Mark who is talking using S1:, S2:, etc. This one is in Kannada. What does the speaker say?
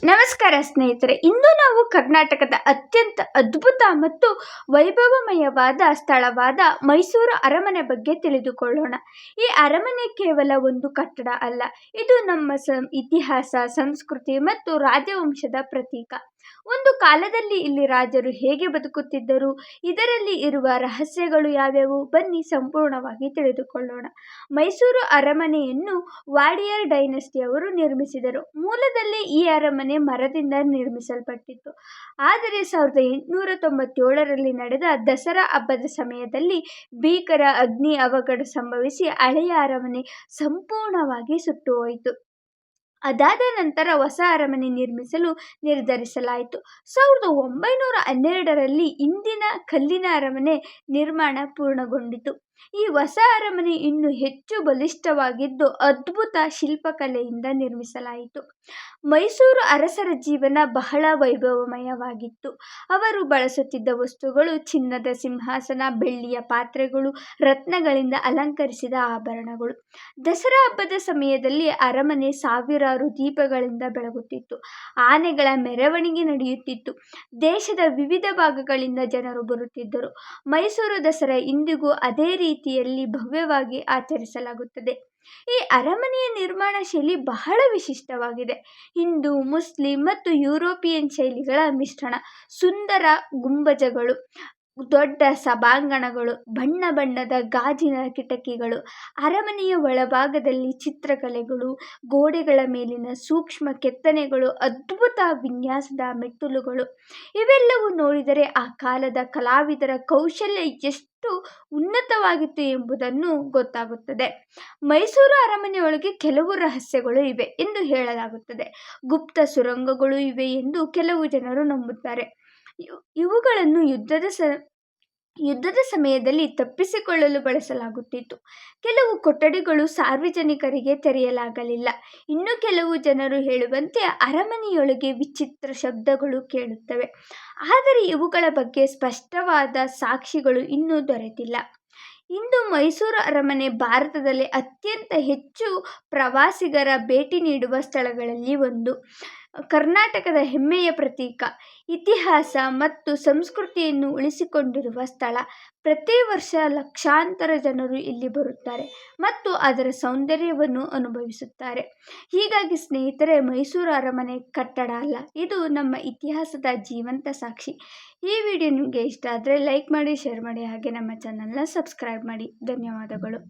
S1: ನಮಸ್ಕಾರ ಸ್ನೇಹಿತರೆ, ಇಂದು ನಾವು ಕರ್ನಾಟಕದ ಅತ್ಯಂತ ಅದ್ಭುತ ಮತ್ತು ವೈಭವಮಯವಾದ ಸ್ಥಳವಾದ ಮೈಸೂರು ಅರಮನೆ ಬಗ್ಗೆ ತಿಳಿದುಕೊಳ್ಳೋಣ. ಈ ಅರಮನೆ ಕೇವಲ ಒಂದು ಕಟ್ಟಡ ಅಲ್ಲ, ಇದು ನಮ್ಮ ಇತಿಹಾಸ, ಸಂಸ್ಕೃತಿ ಮತ್ತು ರಾಜವಂಶದ ಪ್ರತೀಕ. ಒಂದು ಕಾಲದಲ್ಲಿ ಇಲ್ಲಿ ರಾಜರು ಹೇಗೆ ಬದುಕುತ್ತಿದ್ದರು, ಇದರಲ್ಲಿ ಇರುವ ರಹಸ್ಯಗಳು ಯಾವ್ಯಾವು, ಬನ್ನಿ ಸಂಪೂರ್ಣವಾಗಿ ತಿಳಿದುಕೊಳ್ಳೋಣ. ಮೈಸೂರು ಅರಮನೆಯನ್ನು ವಾಡಿಯರ್ ಡೈನೆಸ್ಟಿಯವರು ನಿರ್ಮಿಸಿದರು. ಮೂಲದಲ್ಲಿ ಈ ಅರಮನೆ ಮರದಿಂದ ನಿರ್ಮಿಸಲ್ಪಟ್ಟಿತ್ತು. ಆದರೆ 1897ರಲ್ಲಿ ನಡೆದ ದಸರಾ ಹಬ್ಬದ ಸಮಯದಲ್ಲಿ ಭೀಕರ ಅಗ್ನಿ ಅವಘಡ ಸಂಭವಿಸಿ ಹಳೆಯ ಅರಮನೆ ಸಂಪೂರ್ಣವಾಗಿ ಸುಟ್ಟು ಹೋಯಿತು. ಅದಾದ ನಂತರ ಹೊಸ ಅರಮನೆ ನಿರ್ಮಿಸಲು ನಿರ್ಧರಿಸಲಾಯಿತು. 1912ರಲ್ಲಿ ಇಂದಿನ ಕಲ್ಲಿನ ಅರಮನೆ ನಿರ್ಮಾಣ ಪೂರ್ಣಗೊಂಡಿತು. ಈ ಹೊಸ ಅರಮನೆ ಇನ್ನೂ ಹೆಚ್ಚು ಬಲಿಷ್ಠವಾಗಿದ್ದು ಅದ್ಭುತ ಶಿಲ್ಪಕಲೆಯಿಂದ ನಿರ್ಮಿಸಲಾಯಿತು. ಮೈಸೂರು ಅರಸರ ಜೀವನ ಬಹಳ ವೈಭವಮಯವಾಗಿತ್ತು. ಅವರು ಬಳಸುತ್ತಿದ್ದ ವಸ್ತುಗಳು ಚಿನ್ನದ ಸಿಂಹಾಸನ, ಬೆಳ್ಳಿಯ ಪಾತ್ರೆಗಳು, ರತ್ನಗಳಿಂದ ಅಲಂಕರಿಸಿದ ಆಭರಣಗಳು. ದಸರಾ ಹಬ್ಬದ ಸಮಯದಲ್ಲಿ ಅರಮನೆ ಸಾವಿರಾರು ದೀಪಗಳಿಂದ ಬೆಳಗುತ್ತಿತ್ತು. ಆನೆಗಳ ಮೆರವಣಿಗೆ ನಡೆಯುತ್ತಿತ್ತು. ದೇಶದ ವಿವಿಧ ಭಾಗಗಳಿಂದ ಜನರು ಬರುತ್ತಿದ್ದರು. ಮೈಸೂರು ದಸರಾ ಇಂದಿಗೂ ಅದೇ ರೀತಿಯಲ್ಲಿ ಭವ್ಯವಾಗಿ ಆಚರಿಸಲಾಗುತ್ತದೆ. ಈ ಅರಮನೆಯ ನಿರ್ಮಾಣ ಶೈಲಿ ಬಹಳ ವಿಶಿಷ್ಟವಾಗಿದೆ. ಹಿಂದೂ, ಮುಸ್ಲಿಂ ಮತ್ತು ಯುರೋಪಿಯನ್ ಶೈಲಿಗಳ ಮಿಶ್ರಣ. ಸುಂದರ ಗುಂಬಜಗಳು, ದೊಡ್ಡ ಸಭಾಂಗಣಗಳು, ಬಣ್ಣ ಬಣ್ಣದ ಗಾಜಿನ ಕಿಟಕಿಗಳು, ಅರಮನೆಯ ಒಳಭಾಗದಲ್ಲಿ ಚಿತ್ರಕಲೆಗಳು, ಗೋಡೆಗಳ ಮೇಲಿನ ಸೂಕ್ಷ್ಮ ಕೆತ್ತನೆಗಳು, ಅದ್ಭುತ ವಿನ್ಯಾಸದ ಮೆಟ್ಟಿಲುಗಳು, ಇವೆಲ್ಲವೂ ನೋಡಿದರೆ ಆ ಕಾಲದ ಕಲಾವಿದರ ಕೌಶಲ್ಯ ಎಷ್ಟು ಉನ್ನತವಾಗಿತ್ತು ಎಂಬುದನ್ನು ಗೊತ್ತಾಗುತ್ತದೆ. ಮೈಸೂರು ಅರಮನೆಯೊಳಗೆ ಕೆಲವು ರಹಸ್ಯಗಳು ಇವೆ ಎಂದು ಹೇಳಲಾಗುತ್ತದೆ. ಗುಪ್ತ ಸುರಂಗಗಳು ಇವೆ ಎಂದು ಕೆಲವು ಜನರು ನಂಬುತ್ತಾರೆ. ಇವುಗಳನ್ನು ಯುದ್ಧದ ಸಮಯದಲ್ಲಿ ತಪ್ಪಿಸಿಕೊಳ್ಳಲು ಬಳಸಲಾಗುತ್ತಿತ್ತು. ಕೆಲವು ಕೊಠಡಿಗಳು ಸಾರ್ವಜನಿಕರಿಗೆ ತೆರೆಯಲಾಗಲಿಲ್ಲ. ಇನ್ನು ಕೆಲವು ಜನರು ಹೇಳುವಂತೆ ಅರಮನೆಯೊಳಗೆ ವಿಚಿತ್ರ ಶಬ್ದಗಳು ಕೇಳುತ್ತವೆ. ಆದರೆ ಇವುಗಳ ಬಗ್ಗೆ ಸ್ಪಷ್ಟವಾದ ಸಾಕ್ಷಿಗಳು ಇನ್ನೂ ದೊರೆತಿಲ್ಲ. ಇಂದು ಮೈಸೂರು ಅರಮನೆ ಭಾರತದಲ್ಲಿ ಅತ್ಯಂತ ಹೆಚ್ಚು ಪ್ರವಾಸಿಗರ ಭೇಟಿ ನೀಡುವ ಸ್ಥಳಗಳಲ್ಲಿ ಒಂದು. ಕರ್ನಾಟಕದ ಹೆಮ್ಮೆಯ ಪ್ರತೀಕ, ಇತಿಹಾಸ ಮತ್ತು ಸಂಸ್ಕೃತಿಯನ್ನು ಉಳಿಸಿಕೊಂಡಿರುವ ಸ್ಥಳ. ಪ್ರತಿ ವರ್ಷ ಲಕ್ಷಾಂತರ ಜನರು ಇಲ್ಲಿ ಬರುತ್ತಾರೆ ಮತ್ತು ಅದರ ಸೌಂದರ್ಯವನ್ನು ಅನುಭವಿಸುತ್ತಾರೆ. ಹೀಗಾಗಿ ಸ್ನೇಹಿತರೆ, ಮೈಸೂರು ಅರಮನೆ ಕಟ್ಟಡ ಅಲ್ಲ, ಇದು ನಮ್ಮ ಇತಿಹಾಸದ ಜೀವಂತ ಸಾಕ್ಷಿ. ಈ ವಿಡಿಯೋ ನಿಮಗೆ ಇಷ್ಟ ಆದರೆ ಲೈಕ್ ಮಾಡಿ, ಶೇರ್ ಮಾಡಿ, ಹಾಗೆ ನಮ್ಮ ಚಾನಲ್ನ ಸಬ್ಸ್ಕ್ರೈಬ್ ಮಾಡಿ. ಧನ್ಯವಾದಗಳು.